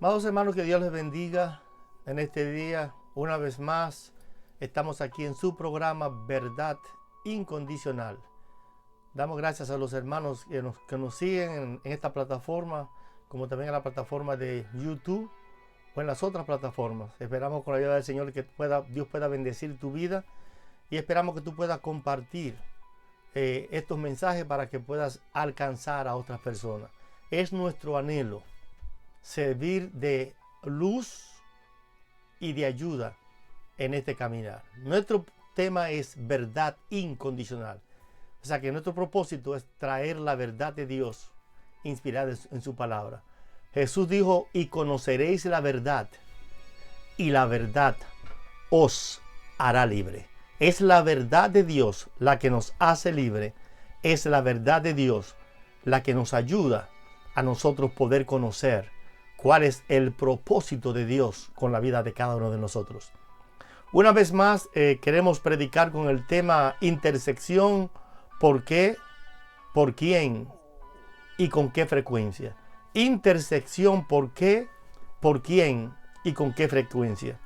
Amados hermanos, que Dios les bendiga en este día. Una vez más, estamos aquí en su programa Verdad Incondicional. Damos gracias a los hermanos que nos siguen en esta plataforma, como también en la plataforma de YouTube o en las otras plataformas. Esperamos con la ayuda del Señor que Dios pueda bendecir tu vida y esperamos que tú puedas compartir estos mensajes para que puedas alcanzar a otras personas. Es nuestro anhelo servir de luz y de ayuda en este caminar. Nuestro tema es verdad incondicional. O sea que nuestro propósito es traer la verdad de Dios inspirada en su palabra. Jesús dijo: y conoceréis la verdad, y la verdad os hará libre. Es la verdad de Dios la que nos hace libre. Es la verdad de Dios la que nos ayuda a nosotros poder conocer cuál es el propósito de Dios con la vida de cada uno de nosotros. Una vez más, queremos predicar con el tema intersección. ¿Por qué? ¿Por quién? ¿Y con qué frecuencia? Intersección, ¿por qué? ¿Por quién? ¿Y con qué frecuencia?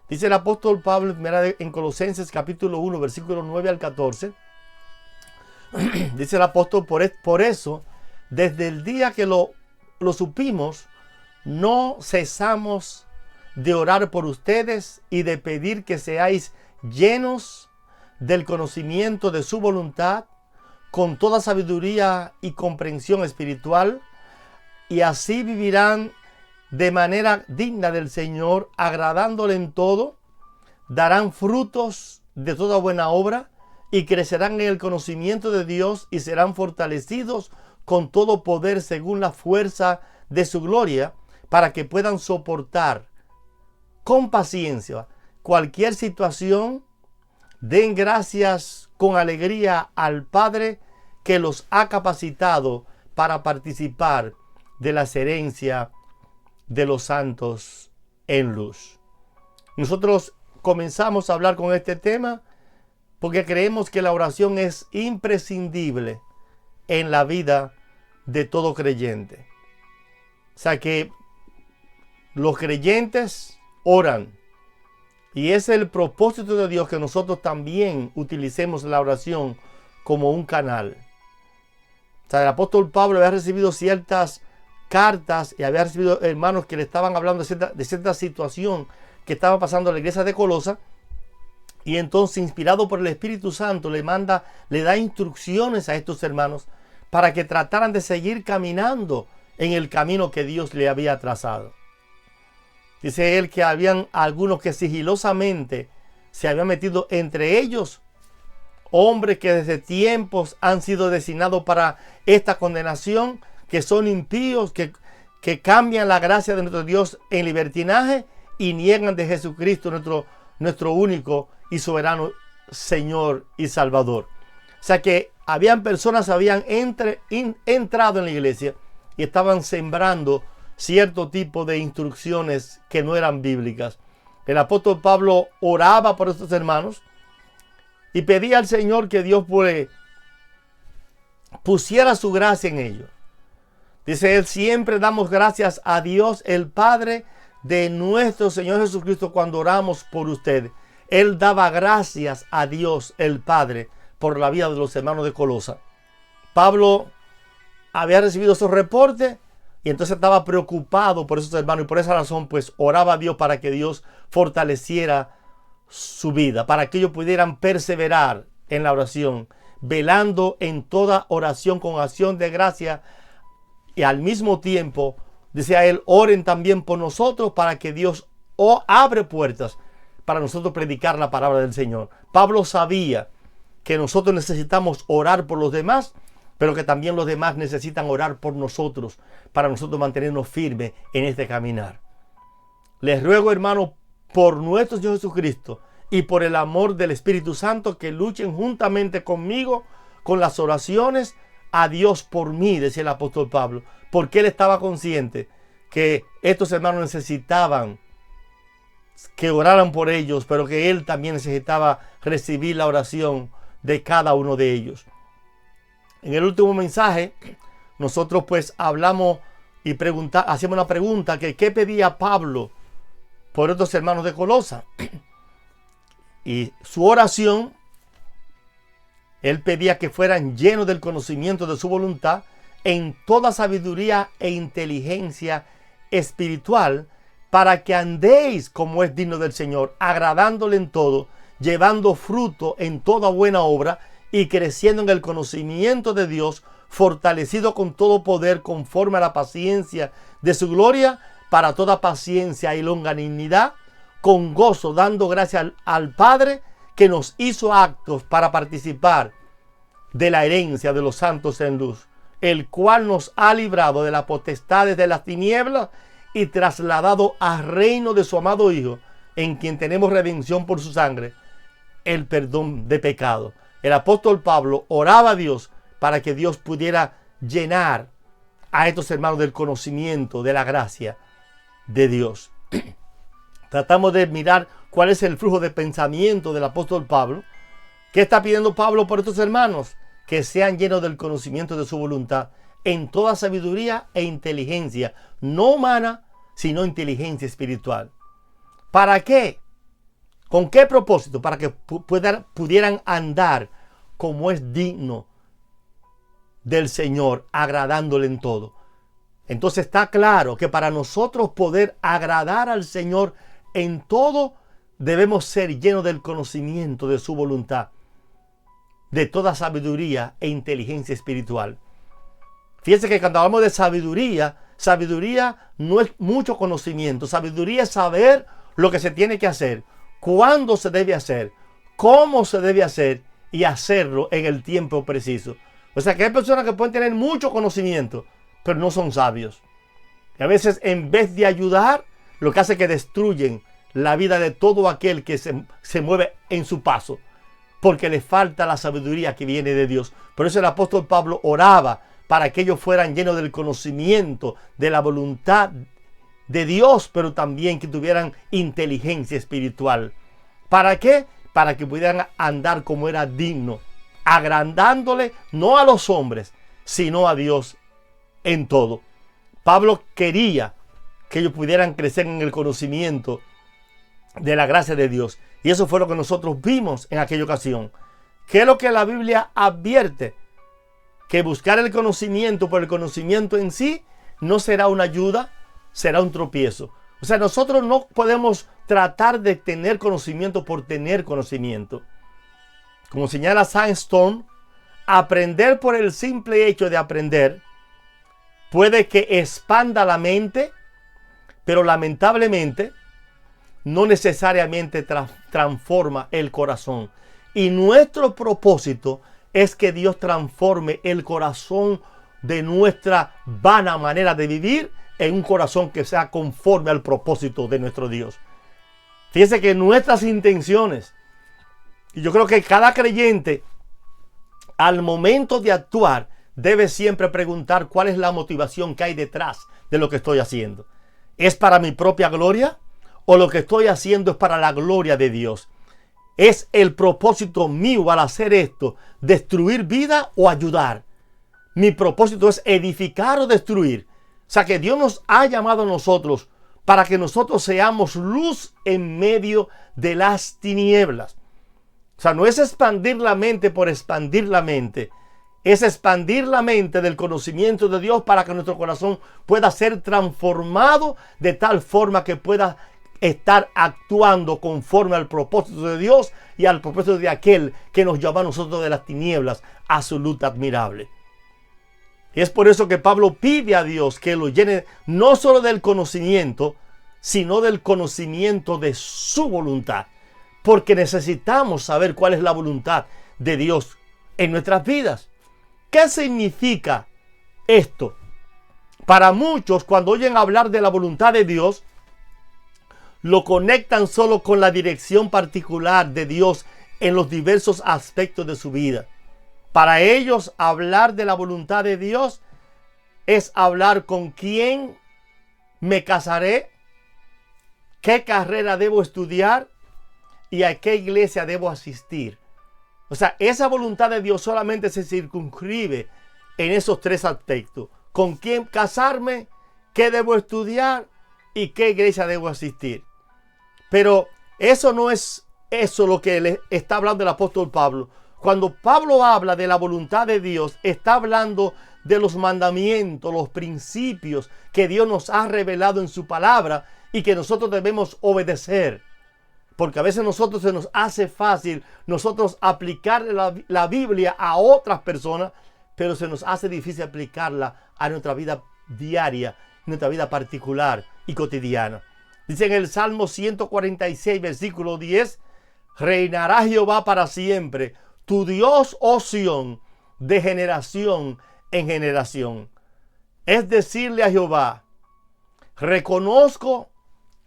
Dice el apóstol Pablo en Colosenses capítulo 1, versículo 9 al 14. Dice el apóstol: por eso, desde el día que lo supimos, no cesamos de orar por ustedes y de pedir que seáis llenos del conocimiento de su voluntad, con toda sabiduría y comprensión espiritual, y así vivirán de manera digna del Señor, agradándole en todo, darán frutos de toda buena obra y crecerán en el conocimiento de Dios y serán fortalecidos con todo poder según la fuerza de su gloria, para que puedan soportar con paciencia cualquier situación. Den gracias con alegría al Padre que los ha capacitado para participar de la herencia de los santos en luz. Nosotros comenzamos a hablar con este tema porque creemos que la oración es imprescindible en la vida de todo creyente. O sea que los creyentes oran, y es el propósito de Dios que nosotros también utilicemos la oración como un canal. O sea, el apóstol Pablo había recibido ciertas cartas y había recibido hermanos que le estaban hablando de cierta situación que estaba pasando en la iglesia de Colosa, y entonces, inspirado por el Espíritu Santo, le da instrucciones a estos hermanos para que trataran de seguir caminando en el camino que Dios le había trazado. Dice él que habían algunos que sigilosamente se habían metido entre ellos, hombres que desde tiempos han sido designados para esta condenación, que son impíos, que cambian la gracia de nuestro Dios en libertinaje y niegan de Jesucristo, nuestro único y soberano Señor y Salvador. O sea que habían personas que habían entrado en la iglesia y estaban sembrando cierto tipo de instrucciones que no eran bíblicas. El apóstol Pablo oraba por estos hermanos y pedía al Señor que Dios pusiera su gracia en ellos. Dice él: siempre damos gracias a Dios el Padre de nuestro Señor Jesucristo cuando oramos por ustedes. Él daba gracias a Dios el Padre por la vida de los hermanos de Colosa. Pablo había recibido esos reportes y entonces estaba preocupado por esos hermanos, y por esa razón pues oraba a Dios para que Dios fortaleciera su vida, para que ellos pudieran perseverar en la oración, velando en toda oración con acción de gracia, y al mismo tiempo, decía él, oren también por nosotros para que Dios abre puertas para nosotros predicar la palabra del Señor. Pablo sabía que nosotros necesitamos orar por los demás, pero que también los demás necesitan orar por nosotros para nosotros mantenernos firmes en este caminar. Les ruego, hermanos, por nuestro Señor Jesucristo y por el amor del Espíritu Santo, que luchen juntamente conmigo con las oraciones a Dios por mí, decía el apóstol Pablo, porque él estaba consciente que estos hermanos necesitaban que oraran por ellos, pero que él también necesitaba recibir la oración de cada uno de ellos. En el último mensaje, nosotros pues hablamos y hacíamos una pregunta, que ¿qué pedía Pablo por estos hermanos de Colosa? Y su oración, él pedía que fueran llenos del conocimiento de su voluntad en toda sabiduría e inteligencia espiritual, para que andéis como es digno del Señor, agradándole en todo, llevando fruto en toda buena obra y creciendo en el conocimiento de Dios, fortalecido con todo poder conforme a la paciencia de su gloria, para toda paciencia y longanimidad, con gozo, dando gracias al Padre que nos hizo aptos para participar de la herencia de los santos en luz, el cual nos ha librado de las potestades de las tinieblas y trasladado al reino de su amado Hijo, en quien tenemos redención por su sangre, el perdón de pecado. El apóstol Pablo oraba a Dios para que Dios pudiera llenar a estos hermanos del conocimiento de la gracia de Dios. Tratamos de mirar cuál es el flujo de pensamiento del apóstol Pablo. ¿Qué está pidiendo Pablo por estos hermanos? Que sean llenos del conocimiento de su voluntad en toda sabiduría e inteligencia, no humana, sino inteligencia espiritual. ¿Para qué? ¿Con qué propósito? Para que pudieran andar como es digno del Señor, agradándole en todo. Entonces está claro que para nosotros poder agradar al Señor en todo, debemos ser llenos del conocimiento de su voluntad, de toda sabiduría e inteligencia espiritual. Fíjense que cuando hablamos de sabiduría, sabiduría no es mucho conocimiento. Sabiduría es saber lo que se tiene que hacer, cuándo se debe hacer, cómo se debe hacer y hacerlo en el tiempo preciso. O sea que hay personas que pueden tener mucho conocimiento, pero no son sabios. Y a veces, en vez de ayudar, lo que hace es que destruyen la vida de todo aquel que se mueve en su paso, porque le falta la sabiduría que viene de Dios. Por eso el apóstol Pablo oraba para que ellos fueran llenos del conocimiento de la voluntad de Dios, pero también que tuvieran inteligencia espiritual. ¿Para qué? Para que pudieran andar como era digno, agradándole no a los hombres, sino a Dios en todo. Pablo quería que ellos pudieran crecer en el conocimiento de la gracia de Dios. Y eso fue lo que nosotros vimos en aquella ocasión. ¿Qué es lo que la Biblia advierte? Que buscar el conocimiento por el conocimiento en sí no será una ayuda, será un tropiezo. O sea, nosotros no podemos tratar de tener conocimiento por tener conocimiento. Como señala Sandstone, aprender por el simple hecho de aprender puede que expanda la mente, pero lamentablemente no necesariamente transforma el corazón. Y nuestro propósito es que Dios transforme el corazón de nuestra vana manera de vivir en un corazón que sea conforme al propósito de nuestro Dios. Fíjense que nuestras intenciones, y yo creo que cada creyente al momento de actuar debe siempre preguntar cuál es la motivación que hay detrás de lo que estoy haciendo. ¿Es para mi propia gloria o lo que estoy haciendo es para la gloria de Dios? ¿Es el propósito mío al hacer esto destruir vida o ayudar? Mi propósito es edificar o destruir. O sea que Dios nos ha llamado a nosotros para que nosotros seamos luz en medio de las tinieblas. O sea, no es expandir la mente por expandir la mente. Es expandir la mente del conocimiento de Dios para que nuestro corazón pueda ser transformado de tal forma que pueda estar actuando conforme al propósito de Dios y al propósito de aquel que nos llama a nosotros de las tinieblas a su luz admirable. Y es por eso que Pablo pide a Dios que lo llene no solo del conocimiento, sino del conocimiento de su voluntad. Porque necesitamos saber cuál es la voluntad de Dios en nuestras vidas. ¿Qué significa esto? Para muchos, cuando oyen hablar de la voluntad de Dios, lo conectan solo con la dirección particular de Dios en los diversos aspectos de su vida. Para ellos, hablar de la voluntad de Dios es hablar con quién me casaré, qué carrera debo estudiar y a qué iglesia debo asistir. O sea, esa voluntad de Dios solamente se circunscribe en esos tres aspectos. Con quién casarme, qué debo estudiar y qué iglesia debo asistir. Pero eso no es eso lo que le está hablando el apóstol Pablo. Cuando Pablo habla de la voluntad de Dios, está hablando de los mandamientos, los principios que Dios nos ha revelado en su palabra y que nosotros debemos obedecer. Porque a veces nosotros se nos hace fácil nosotros aplicar la Biblia a otras personas, pero se nos hace difícil aplicarla a nuestra vida diaria, nuestra vida particular y cotidiana. Dice en el Salmo 146, versículo 10, reinará Jehová para siempre, tu Dios, oh Sión, de generación en generación. Es decirle a Jehová, reconozco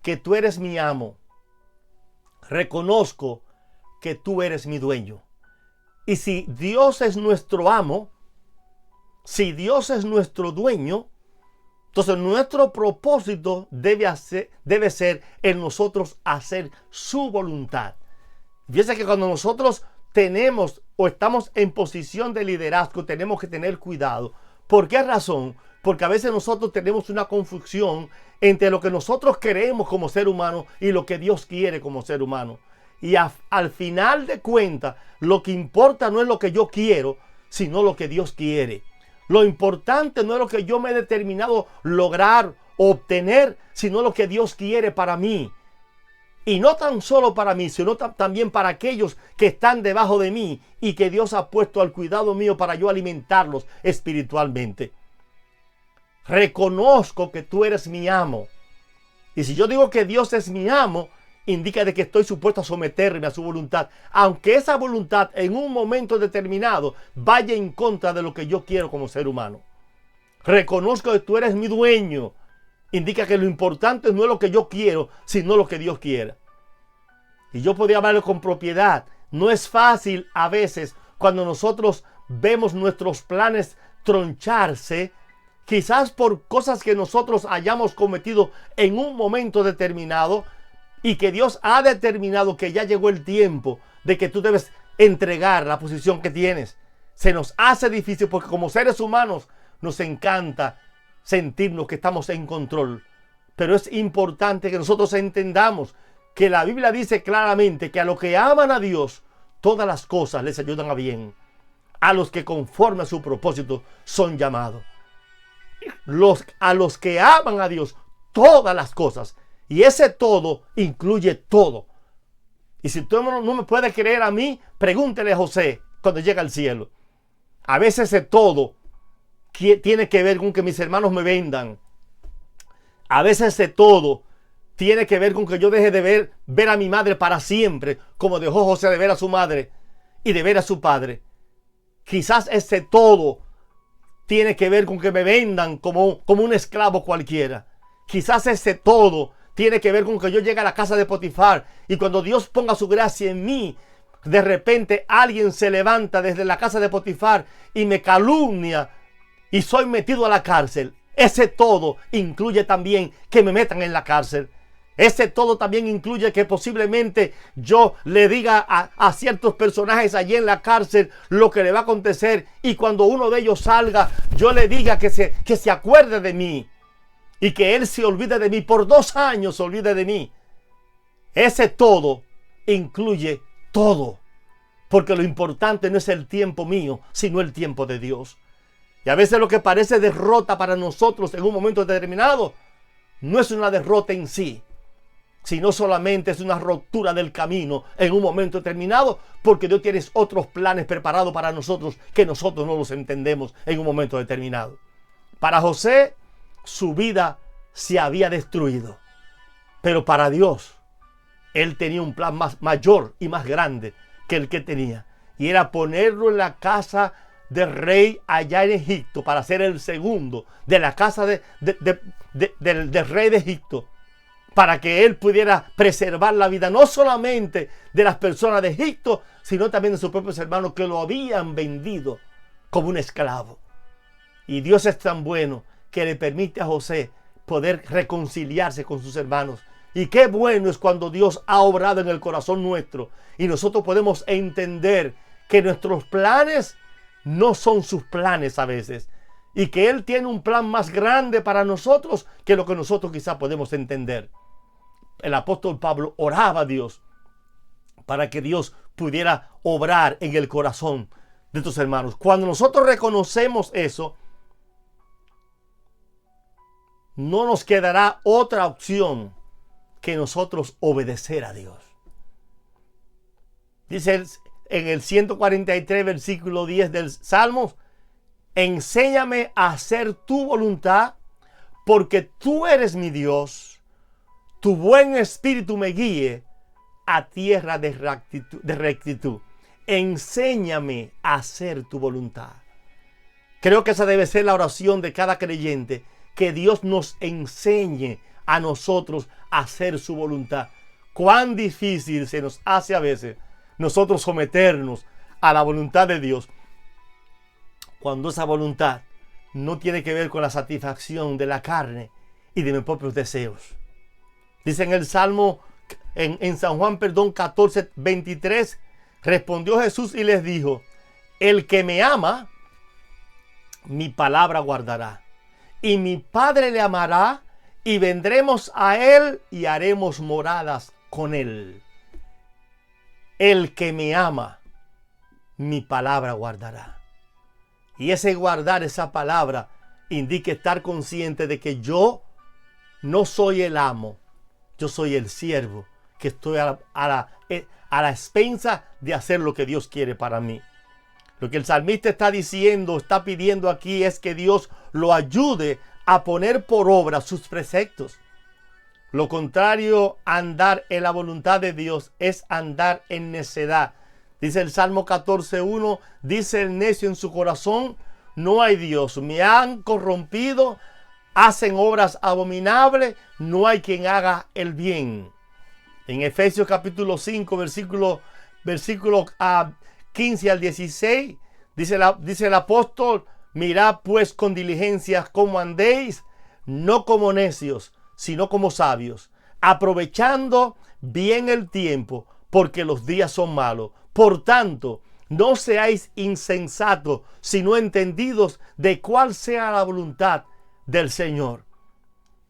que tú eres mi amo. Reconozco que tú eres mi dueño. Y si Dios es nuestro amo, si Dios es nuestro dueño, entonces nuestro propósito debe ser en nosotros hacer su voluntad. Fíjense que cuando nosotros tenemos o estamos en posición de liderazgo, tenemos que tener cuidado. ¿Por qué razón? Porque a veces nosotros tenemos una confusión entre lo que nosotros queremos como ser humano y lo que Dios quiere como ser humano. Y al final de cuentas, lo que importa no es lo que yo quiero, sino lo que Dios quiere. Lo importante no es lo que yo me he determinado lograr o obtener, sino lo que Dios quiere para mí. Y no tan solo para mí, sino también para aquellos que están debajo de mí y que Dios ha puesto al cuidado mío para yo alimentarlos espiritualmente. Reconozco que tú eres mi amo. Y si yo digo que Dios es mi amo, indica de que estoy supuesto a someterme a su voluntad, aunque esa voluntad en un momento determinado vaya en contra de lo que yo quiero como ser humano. Reconozco que tú eres mi dueño. Indica que lo importante no es lo que yo quiero, sino lo que Dios quiera. Y yo podría hablarlo con propiedad. No es fácil a veces cuando nosotros vemos nuestros planes troncharse, quizás por cosas que nosotros hayamos cometido en un momento determinado y que Dios ha determinado que ya llegó el tiempo de que tú debes entregar la posición que tienes. Se nos hace difícil porque como seres humanos nos encanta sentirnos que estamos en control. Pero es importante que nosotros entendamos que la Biblia dice claramente que a los que aman a Dios, todas las cosas les ayudan a bien. A los que conforme a su propósito son llamados. A los que aman a Dios, todas las cosas. Y ese todo incluye todo. Y si tú no me puedes creer a mí, pregúntele a José cuando llega al cielo. A veces ese todo tiene que ver con que mis hermanos me vendan. A veces ese todo tiene que ver con que yo deje de ver a mi madre para siempre, como dejó José de ver a su madre y de ver a su padre. Quizás ese todo tiene que ver con que me vendan como un esclavo cualquiera. Quizás ese todo tiene que ver con que yo llegue a la casa de Potifar y cuando Dios ponga su gracia en mí, de repente alguien se levanta desde la casa de Potifar y me calumnia y soy metido a la cárcel. Ese todo incluye también que me metan en la cárcel. Ese todo también incluye que posiblemente yo le diga a ciertos personajes allí en la cárcel lo que le va a acontecer y cuando uno de ellos salga yo le diga que se acuerde de mí y que él se olvide de mí, por 2 años se olvide de mí. Ese todo incluye todo, porque lo importante no es el tiempo mío, sino el tiempo de Dios. Y a veces lo que parece derrota para nosotros en un momento determinado no es una derrota en sí, sino solamente es una ruptura del camino en un momento determinado, porque Dios tiene otros planes preparados para nosotros que nosotros no los entendemos en un momento determinado. Para José, su vida se había destruido, pero para Dios, Él tenía un plan mayor y más grande que el que tenía, y era ponerlo en la casa del rey allá en Egipto para ser el segundo de la casa del rey de Egipto, para que él pudiera preservar la vida no solamente de las personas de Egipto, sino también de sus propios hermanos que lo habían vendido como un esclavo. Y Dios es tan bueno que le permite a José poder reconciliarse con sus hermanos. Y qué bueno es cuando Dios ha obrado en el corazón nuestro y nosotros podemos entender que nuestros planes no son sus planes a veces, y que Él tiene un plan más grande para nosotros que lo que nosotros quizá podemos entender. El apóstol Pablo oraba a Dios para que Dios pudiera obrar en el corazón de tus hermanos. Cuando nosotros reconocemos eso, no nos quedará otra opción que nosotros obedecer a Dios. Dice en el 143, versículo 10 del Salmo: enséñame a hacer tu voluntad, porque tú eres mi Dios. Tu buen espíritu me guíe a tierra de rectitud. Enséñame a hacer tu voluntad. Creo que esa debe ser la oración de cada creyente, que Dios nos enseñe a nosotros a hacer su voluntad. Cuán difícil se nos hace a veces nosotros someternos a la voluntad de Dios, cuando esa voluntad no tiene que ver con la satisfacción de la carne y de mis propios deseos. Dice en el Salmo, en San Juan, 14, 23, respondió Jesús y les dijo: el que me ama, mi palabra guardará, y mi Padre le amará, y vendremos a él y haremos moradas con él. El que me ama, mi palabra guardará. Y ese guardar esa palabra indica estar consciente de que yo no soy el amo, yo soy el siervo, que estoy a la expensa de hacer lo que Dios quiere para mí. Lo que el salmista está diciendo, está pidiendo aquí, es que Dios lo ayude a poner por obra sus preceptos. Lo contrario a andar en la voluntad de Dios es andar en necedad. Dice el Salmo 14:1, dice el necio en su corazón: no hay Dios, me han corrompido, hacen obras abominables, no hay quien haga el bien. En Efesios capítulo 5, versículo 15 al 16, dice el apóstol: mirad pues con diligencia cómo andéis, no como necios, sino como sabios, aprovechando bien el tiempo, porque los días son malos. Por tanto, no seáis insensatos, sino entendidos de cuál sea la voluntad del Señor.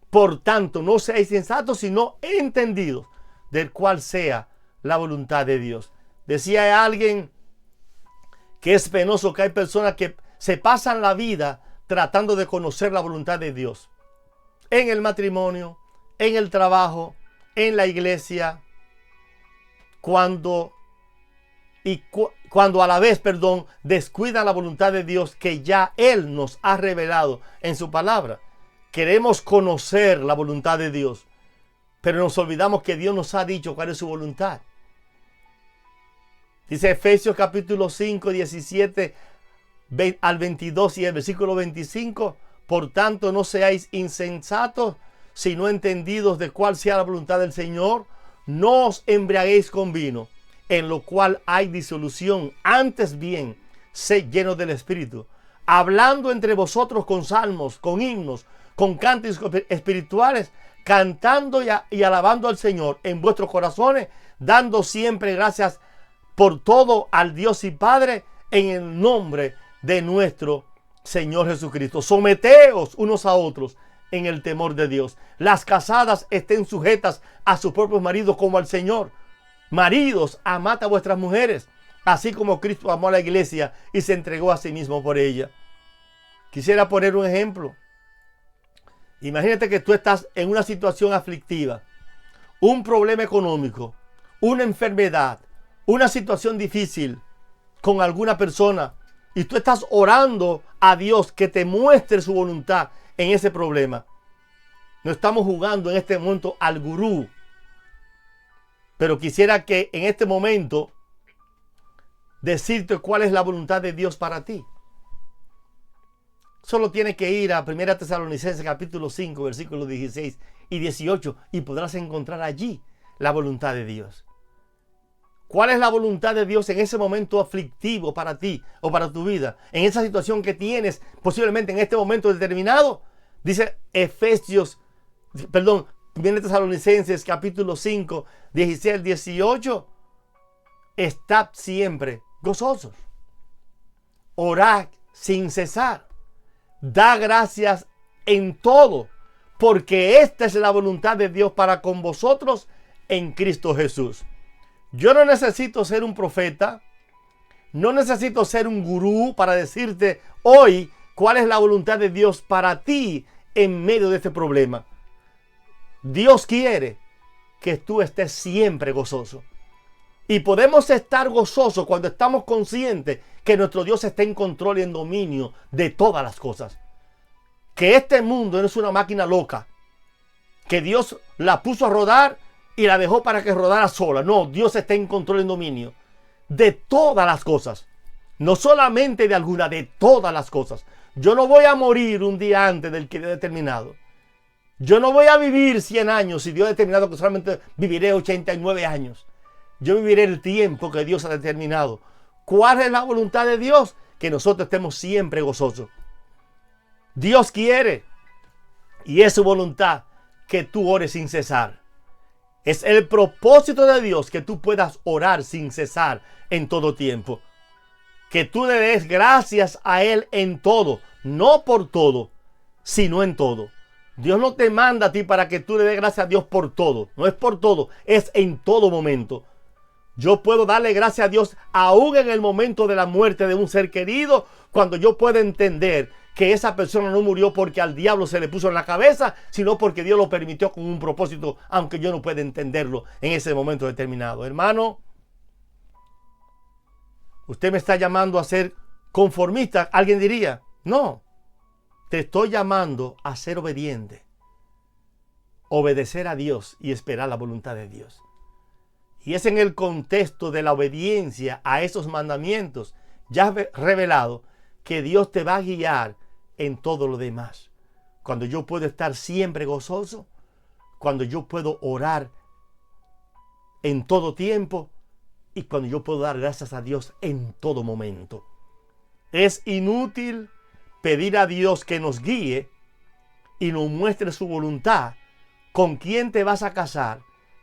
Por tanto, no seáis insensatos, sino entendidos de cuál sea la voluntad de Dios. Decía alguien que es penoso que hay personas que se pasan la vida tratando de conocer la voluntad de Dios. En el matrimonio, en el trabajo, en la iglesia, cuando a la vez, descuidan la voluntad de Dios que ya Él nos ha revelado en su palabra. Queremos conocer la voluntad de Dios, pero nos olvidamos que Dios nos ha dicho cuál es su voluntad. Dice Efesios capítulo 5, 17 al 22 y el versículo 25: por tanto, no seáis insensatos, sino entendidos de cuál sea la voluntad del Señor. No os embriaguéis con vino, en lo cual hay disolución. Antes bien, sed llenos del Espíritu, hablando entre vosotros con salmos, con himnos, con cánticos espirituales, cantando y alabando al Señor en vuestros corazones, dando siempre gracias por todo al Dios y Padre, en el nombre de nuestro Señor Jesucristo. Someteos unos a otros en el temor de Dios. Las casadas estén sujetas a sus propios maridos como al Señor. Maridos, amad a vuestras mujeres, así como Cristo amó a la iglesia y se entregó a sí mismo por ella. Quisiera poner un ejemplo. Imagínate que tú estás en una situación aflictiva, un problema económico, una enfermedad, una situación difícil con alguna persona, y tú estás orando a Dios que te muestre su voluntad en ese problema. No estamos jugando en este momento al gurú, pero quisiera que en este momento decirte cuál es la voluntad de Dios para ti. Solo tienes que ir a 1 Tesalonicenses capítulo 5, versículos 16 y 18 y podrás encontrar allí la voluntad de Dios. ¿Cuál es la voluntad de Dios en ese momento aflictivo para ti o para tu vida? En esa situación que tienes posiblemente en este momento determinado. Dice 1 Tesalonicenses capítulo 5, 16 al 18. Estad siempre gozosos. Orad sin cesar. Da gracias en todo, porque esta es la voluntad de Dios para con vosotros en Cristo Jesús. Yo no necesito ser un profeta, no necesito ser un gurú para decirte hoy cuál es la voluntad de Dios para ti en medio de este problema. Dios quiere que tú estés siempre gozoso. Y podemos estar gozosos cuando estamos conscientes que nuestro Dios está en control y en dominio de todas las cosas. Que este mundo no es una máquina loca, que Dios la puso a rodar y la dejó para que rodara sola. No, Dios está en control y en dominio de todas las cosas. No solamente de alguna, de todas las cosas. Yo no voy a morir un día antes del que Dios ha determinado. Yo no voy a vivir 100 años si Dios ha determinado que solamente viviré 89 años. Yo viviré el tiempo que Dios ha determinado. ¿Cuál es la voluntad de Dios? Que nosotros estemos siempre gozosos. Dios quiere, y es su voluntad, que tú ores sin cesar. Es el propósito de Dios que tú puedas orar sin cesar en todo tiempo. Que tú le des gracias a Él en todo, no por todo, sino en todo. Dios no te manda a ti para que tú le des gracias a Dios por todo. No es por todo, es en todo momento. Yo puedo darle gracias a Dios aún en el momento de la muerte de un ser querido, cuando yo puedo entender que esa persona no murió porque al diablo se le puso en la cabeza, sino porque Dios lo permitió con un propósito, aunque yo no pueda entenderlo en ese momento determinado. Hermano, usted me está llamando a ser conformista. Alguien diría, no, te estoy llamando a ser obediente, obedecer a Dios y esperar la voluntad de Dios. Y es en el contexto de la obediencia a esos mandamientos ya revelado que Dios te va a guiar en todo lo demás. Cuando yo puedo estar siempre gozoso, cuando yo puedo orar en todo tiempo y cuando yo puedo dar gracias a Dios en todo momento. Es inútil pedir a Dios que nos guíe y nos muestre su voluntad, con quién te vas a casar,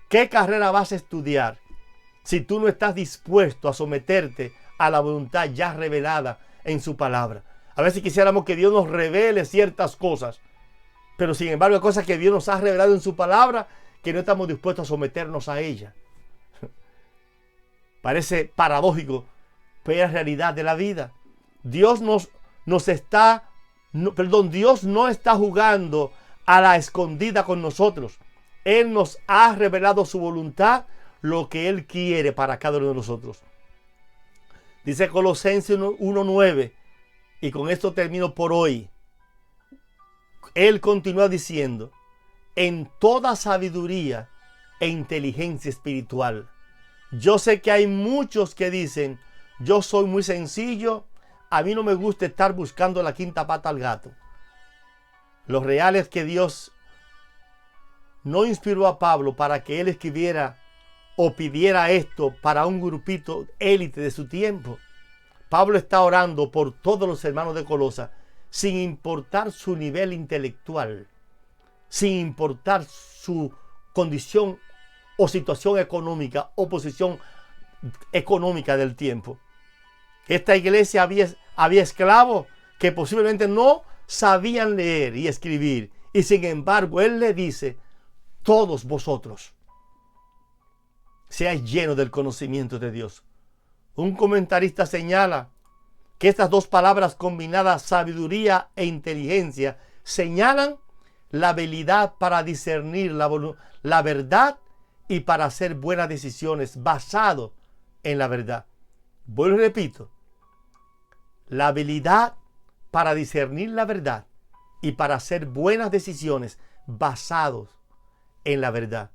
qué carrera vas a estudiar, si tú no estás dispuesto a someterte a la voluntad ya revelada en su palabra. A veces quisiéramos que Dios nos revele ciertas cosas, pero sin embargo hay cosas que Dios nos ha revelado en su palabra que no estamos dispuestos a someternos a ella. Parece paradójico, pero es la realidad de la vida. Dios Dios no está jugando a la escondida con nosotros. Él nos ha revelado su voluntad, lo que Él quiere para cada uno de nosotros. Dice Colosenses 1:9, y con esto termino por hoy. Él continúa diciendo, en toda sabiduría e inteligencia espiritual. Yo sé que hay muchos que dicen, yo soy muy sencillo, a mí no me gusta estar buscando la quinta pata al gato. Lo real es que Dios no inspiró a Pablo para que él escribiera o pidiera esto para un grupito élite de su tiempo. Pablo está orando por todos los hermanos de Colosa, sin importar su nivel intelectual, sin importar su condición o situación económica o posición económica del tiempo. Esta iglesia había esclavos que posiblemente no sabían leer y escribir, y sin embargo él le dice, todos vosotros seáis llenos del conocimiento de Dios. Un comentarista señala que estas dos palabras combinadas, sabiduría e inteligencia, señalan la habilidad para discernir la verdad y para hacer buenas decisiones basado en la verdad. Vuelvo y repito, la habilidad para discernir la verdad y para hacer buenas decisiones basados en la verdad.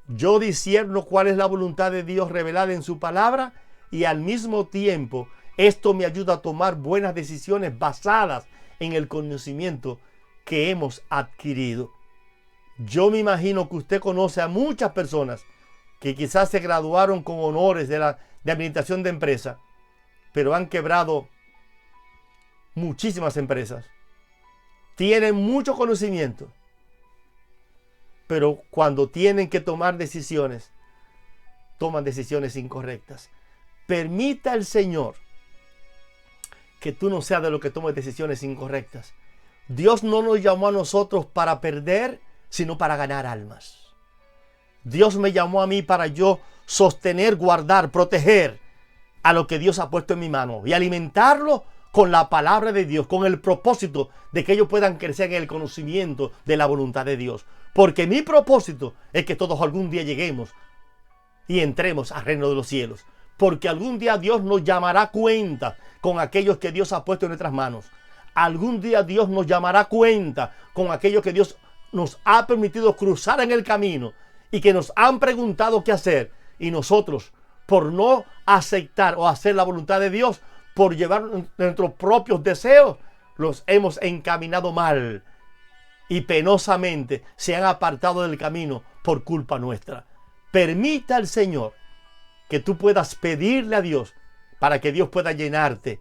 Yo discierno cuál es la voluntad de Dios revelada en su palabra y al mismo tiempo esto me ayuda a tomar buenas decisiones basadas en el conocimiento que hemos adquirido. Yo me imagino que usted conoce a muchas personas que quizás se graduaron con honores de administración de empresa, pero han quebrado muchísimas empresas. Tienen mucho conocimiento, pero cuando tienen que tomar decisiones, toman decisiones incorrectas. Permita el Señor que tú no seas de los que tomes decisiones incorrectas. Dios no nos llamó a nosotros para perder, sino para ganar almas. Dios me llamó a mí para yo sostener, guardar, proteger a lo que Dios ha puesto en mi mano y alimentarlo con la palabra de Dios, con el propósito de que ellos puedan crecer en el conocimiento de la voluntad de Dios. Porque mi propósito es que todos algún día lleguemos y entremos al reino de los cielos. Porque algún día Dios nos llamará a cuenta con aquellos que Dios ha puesto en nuestras manos. Algún día Dios nos llamará a cuenta con aquellos que Dios nos ha permitido cruzar en el camino y que nos han preguntado qué hacer. Y nosotros, por no aceptar o hacer la voluntad de Dios, por llevar nuestros propios deseos, los hemos encaminado mal. Y penosamente se han apartado del camino por culpa nuestra. Permita al Señor que tú puedas pedirle a Dios para que Dios pueda llenarte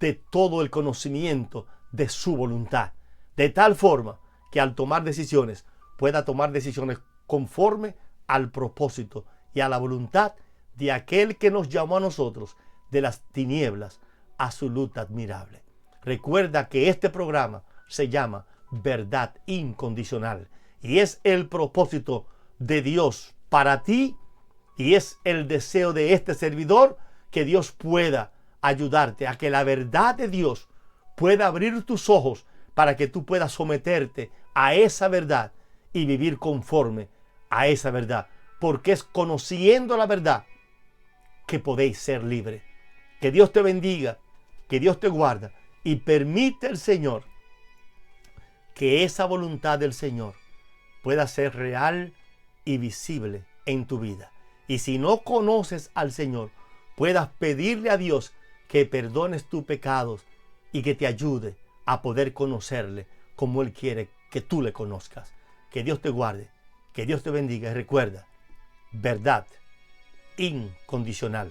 de todo el conocimiento de su voluntad. De tal forma que al tomar decisiones, pueda tomar decisiones conforme al propósito y a la voluntad de aquel que nos llamó a nosotros de las tinieblas a su luz admirable. Recuerda que este programa se llama Verdad Incondicional y es el propósito de Dios para ti y es el deseo de este servidor que Dios pueda ayudarte a que la verdad de Dios pueda abrir tus ojos para que tú puedas someterte a esa verdad y vivir conforme a esa verdad, porque es conociendo la verdad que podéis ser libres. Que Dios te bendiga, que Dios te guarda y permite el Señor que esa voluntad del Señor pueda ser real y visible en tu vida. Y si no conoces al Señor, puedas pedirle a Dios que perdones tus pecados y que te ayude a poder conocerle como Él quiere que tú le conozcas. Que Dios te guarde, que Dios te bendiga y recuerda, verdad incondicional.